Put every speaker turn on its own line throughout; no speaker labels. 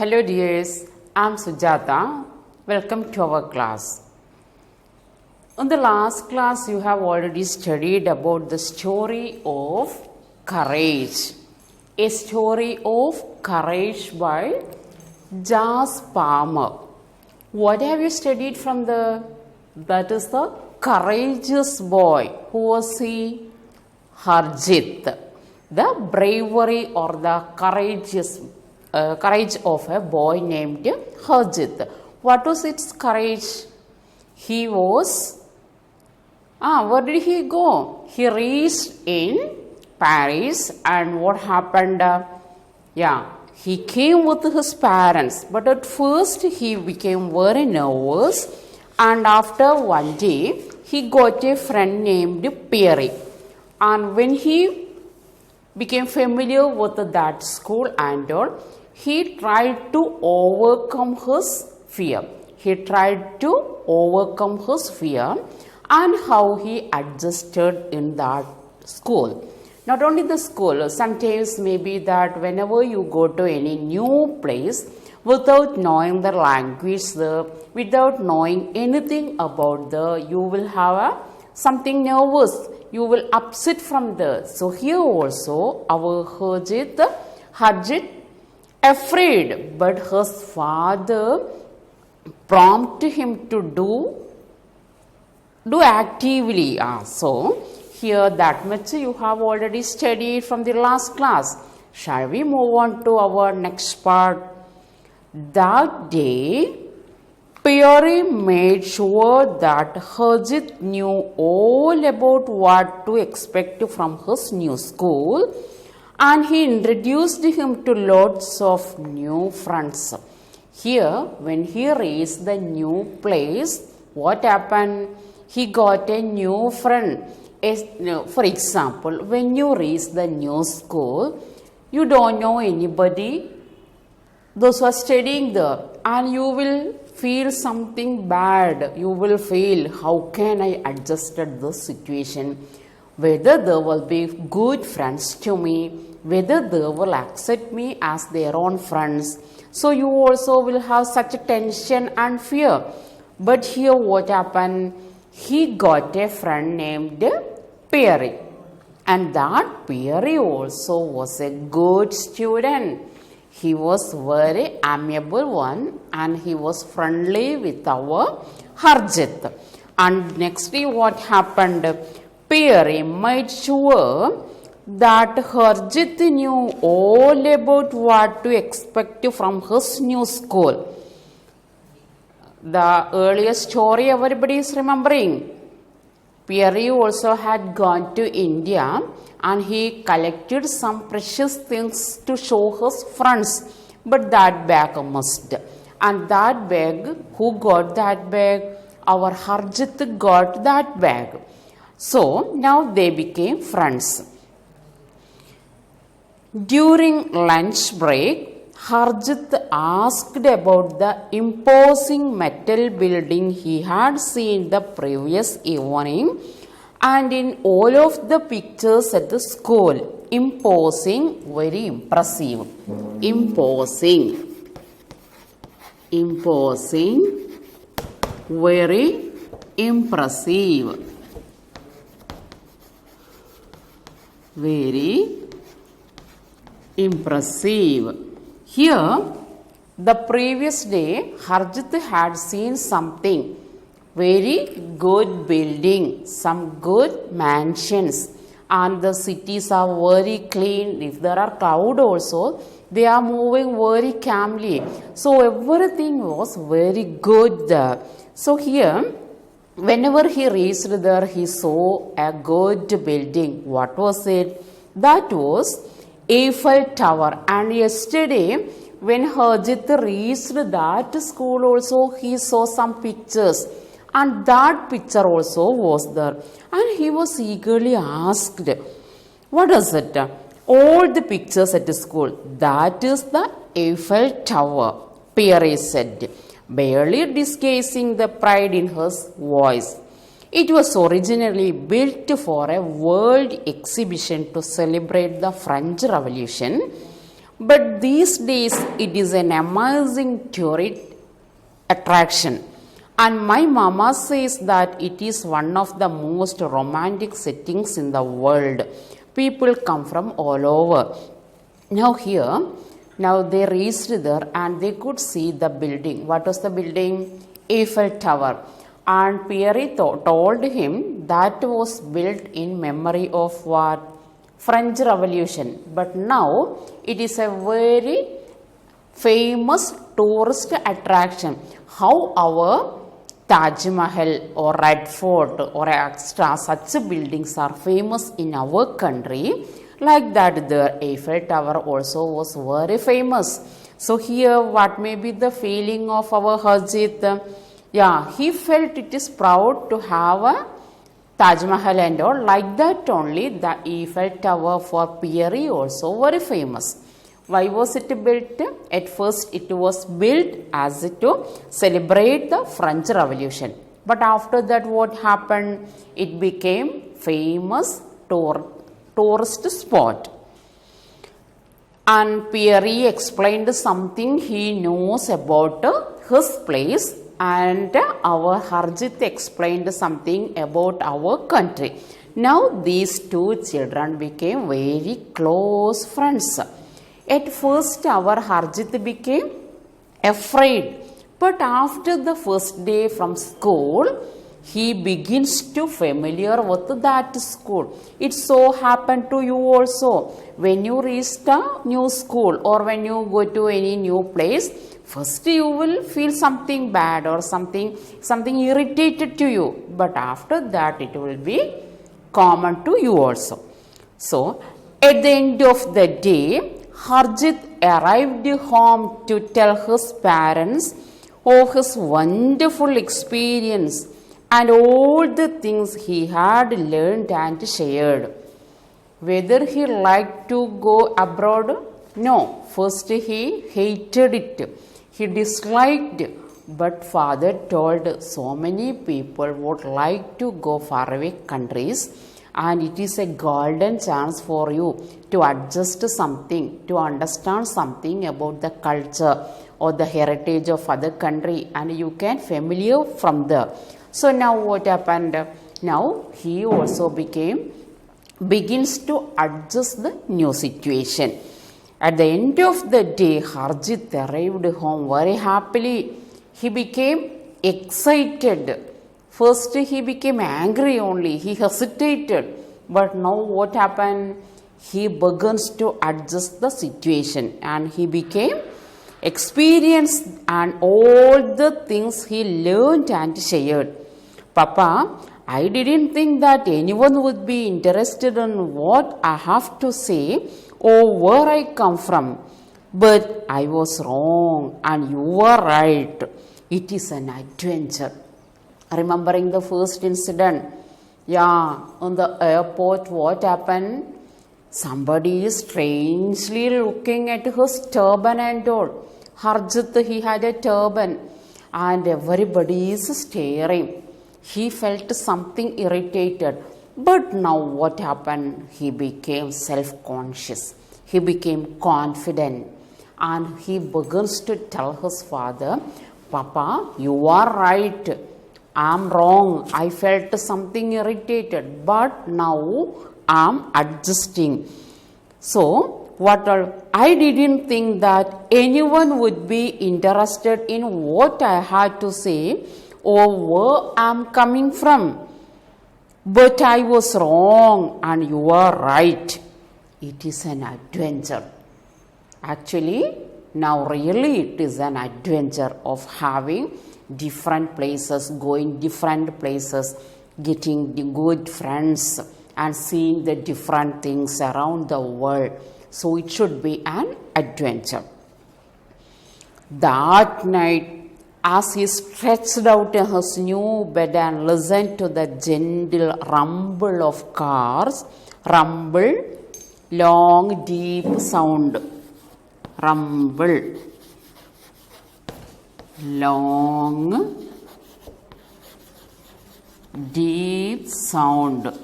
Hello dears, I am Sujata. Welcome to our class. In the last class, you have already studied about the story of courage. A story of courage by Jas Palmer. What have you studied from that is the courageous boy. Who was he? Harjit. The bravery or the courage of a boy named Harjit. What was its courage? He was, where did he go? He reached in Paris, and what happened? He came with his parents, but at first he became very nervous, and after one day he got a friend named Pierre, and when he became familiar with that school and all, he tried to overcome his fear. And how he adjusted in that school. Not only the school, sometimes maybe that whenever you go to any new place, without knowing the language there, without knowing anything about you will have something nervous. You will upset from there. So here also our Harjit afraid, but his father prompted him to do actively. So here that much you have already studied from the last class. Shall we move on to our next part? That day, Pierre made sure that Harjit knew all about what to expect from his new school, and he introduced him to lots of new friends. Here, when he reached the new place, what happened? He got a new friend. For example, when you reach the new school, you don't know anybody, those who are studying there, and you will feel something bad. You will feel, how can I adjust the situation? Whether there will be good friends to me, whether they will accept me as their own friends. So you also will have such a tension and fear. But here what happened? He got a friend named Pierre. And that Pierre also was a good student. He was very amiable one, and he was friendly with our Harjit. And nextly what happened? Pierre made sure that Harjit knew all about what to expect from his new school. The earlier story everybody is remembering. Pierre also had gone to India, and he collected some precious things to show his friends. But that bag missed. And that bag, who got that bag? Our Harjit got that bag. So now they became friends. During lunch break, Harjit asked about the imposing metal building he had seen the previous evening, and in all of the pictures at the school. Imposing, very impressive. Imposing, very impressive. Very impressive. Here, the previous day, Harjit had seen something. Very good building, some good mansions, and the cities are very clean. If there are cloud also, they are moving very calmly. So everything was very good there. So here, whenever he reached there, he saw a good building. What was it? That was Eiffel Tower. And yesterday, when Harjit reached that school also, he saw some pictures. And that picture also was there. And he was eagerly asked, what is it? All the pictures at the school. That is the Eiffel Tower, Pierre said, barely disguising the pride in his voice. It was originally built for a world exhibition to celebrate the French Revolution, But these days it is an amazing tourist attraction. And my mama says that it is one of the most romantic settings in the world. People come from all over. Now they reached there and they could see the building. What was the building? Eiffel Tower. And Pierre told him that was built in memory of what? French Revolution. But now it is a very famous tourist attraction. How our Taj Mahal or Red Fort or extra such buildings are famous in our country, like that the Eiffel Tower also was very famous. So here what may be the feeling of our Harjit? Yeah, he felt it is proud to have a Taj Mahal and all. Like that only the Eiffel Tower for Pierre also very famous. Why was it built? At first it was built as to celebrate the French Revolution. But after that what happened? It became famous tourist spot. And Pierre explained something he knows about his place, and our Harjit explained something about our country. Now these two children became very close friends. At first our Harjit became afraid, but after the first day from school, he begins to familiar with that school. It so happened to you also. When you reach a new school or when you go to any new place, first you will feel something bad or something irritated to you. But after that it will be common to you also. So at the end of the day, Harjit arrived home to tell his parents of his wonderful experience and all the things he had learned and shared. Whether he liked to go abroad? No. First he hated it. He disliked. But father told so many people would like to go faraway countries, and it is a golden chance for you to adjust something, to understand something about the culture or the heritage of other country, and you can familiar from there. So now what happened? Now he also begins to adjust the new situation. At the end of the day, Harjit arrived home very happily. He became excited. First he became angry only. He hesitated. But now what happened? He begins to adjust the situation and he became experienced and all the things he learned and shared. Papa, I didn't think that anyone would be interested in what I have to say or where I come from. But I was wrong and you were right. It is an adventure. Remembering the first incident, on the airport, what happened? Somebody is strangely looking at his turban and all. Harjit, he had a turban and everybody is staring. He felt something irritated. But now what happened? He became self-conscious. He became confident. And he begins to tell his father, Papa, you are right. I am wrong. I felt something irritated. But now I am adjusting. So, I didn't think that anyone would be interested in what I had to say or where I am coming from. But I was wrong and you are right. It is an adventure. Actually, now really it is an adventure of having different places, going different places, getting the good friends and seeing the different things around the world. So it should be an adventure. That night, as he stretched out in his new bed and listened to the gentle rumble of cars, long deep sound, rumble, long deep sound.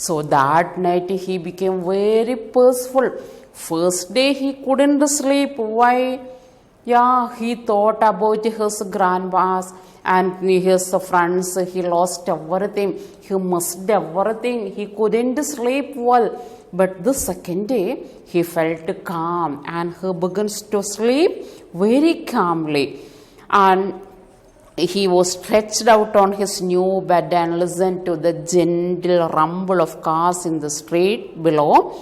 So that night he became very peaceful. First day he couldn't sleep. Why? Yeah, he thought about his grandmas and his friends. He lost everything. He missed everything. He couldn't sleep well. But the second day he felt calm and he begins to sleep very calmly. And he was stretched out on his new bed and listened to the gentle rumble of cars in the street below.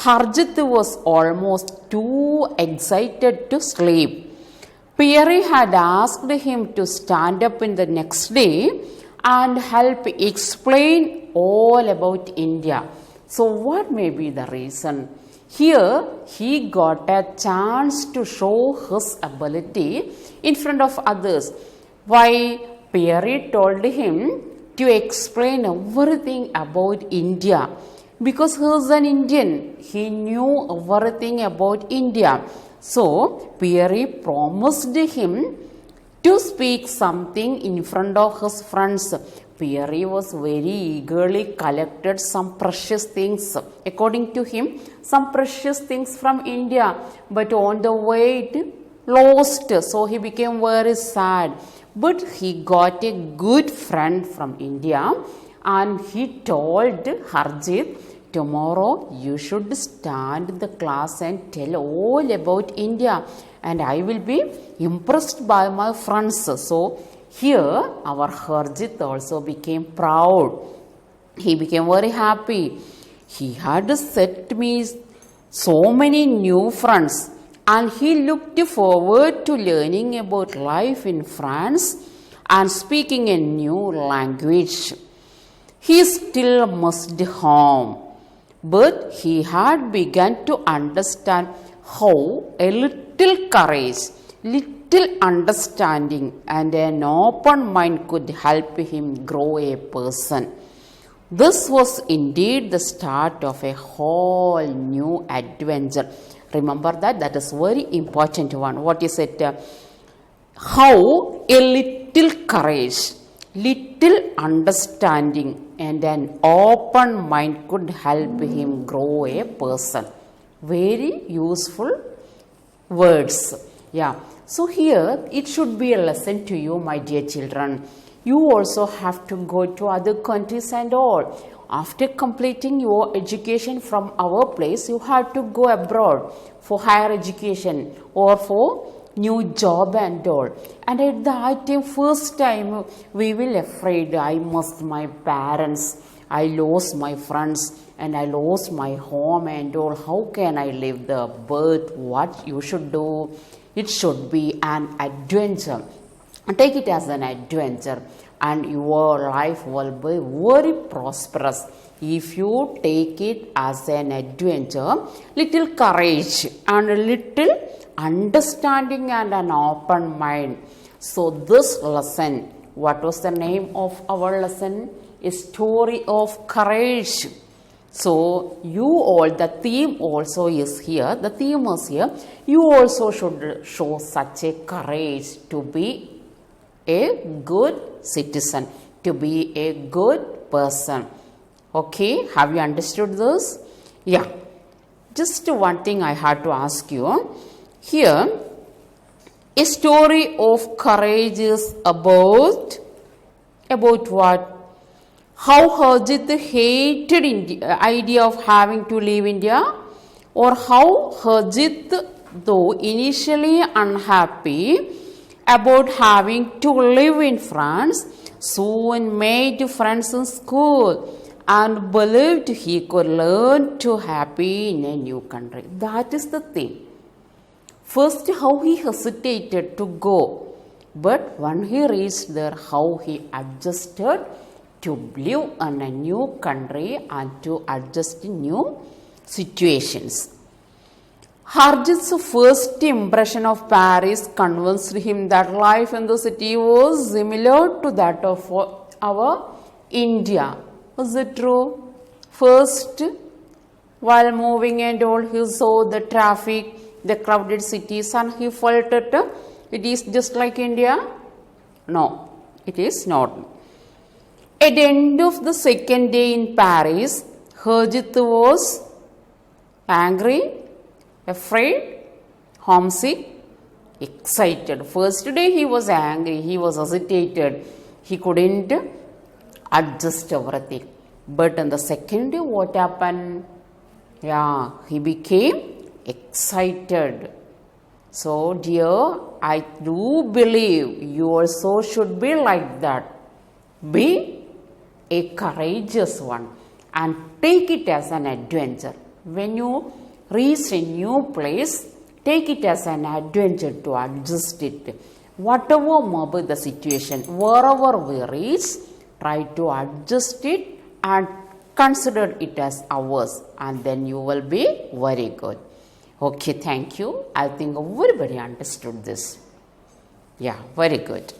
Harjit was almost too excited to sleep. Pierre had asked him to stand up in the next day and help explain all about India. So what may be the reason? Here he got a chance to show his ability in front of others. Why? Pierre told him to explain everything about India. Because he is an Indian, he knew everything about India. So Pierre promised him to speak something in front of his friends. Pierre was very eagerly collected some precious things, according to him, some precious things from India. But on the way it lost, so he became very sad. But he got a good friend from India and he told Harjit, tomorrow you should stand in the class and tell all about India and I will be impressed by my friends. So here our Harjit also became proud. He became very happy. He had set me so many new friends and he looked forward to learning about life in France and speaking a new language. He still missed home, but he had begun to understand how a little courage, little understanding and an open mind could help him grow a person. This was indeed the start of a whole new adventure. Remember that is very important one. What is it? How a little courage, little understanding and an open mind could help him grow a person. Very useful words. Yeah. So here it should be a lesson to you, my dear children. You also have to go to other countries and all. After completing your education from our place, you have to go abroad for higher education or for new job and all. And at that time, first time, we will afraid, I missed my parents, I lost my friends and I lost my home and all. How can I live the birth? What you should do? It should be an adventure. Take it as an adventure and your life will be very prosperous if you take it as an adventure. Little courage and a little understanding and an open mind. So this lesson, what was the name of our lesson? A story of courage. So you all, the theme also is here. The theme is here. You also should show such a courage to be a good citizen, to be a good person. Okay, have you understood this? Yeah. Just one thing I had to ask you. Here, a story of courage is about what? How Harjit hated idea of having to leave India, or how Harjit, though initially unhappy about having to live in France, soon made friends in school and believed he could learn to happy in a new country. That is the thing. First, how he hesitated to go, but when he reached there, how he adjusted to live in a new country and to adjust in new situations. Harjit's first impression of Paris convinced him that life in the city was similar to that of our India. Is it true? First, while moving and all, he saw the traffic, the crowded cities, and he felt it is just like India. No, it is not. At the end of the second day in Paris, Harjit was angry, afraid, homesick, excited. First day he was angry, he was agitated, he couldn't adjust everything. But in the second day, what happened? Yeah, he became excited. So, dear, I do believe you also should be like that. Be a courageous one and take it as an adventure. When you reach a new place, take it as an adventure to adjust it. Whatever may be the situation, wherever we reach, try to adjust it and consider it as ours, and then you will be very good. Okay, thank you. I think everybody understood this. Yeah, very good.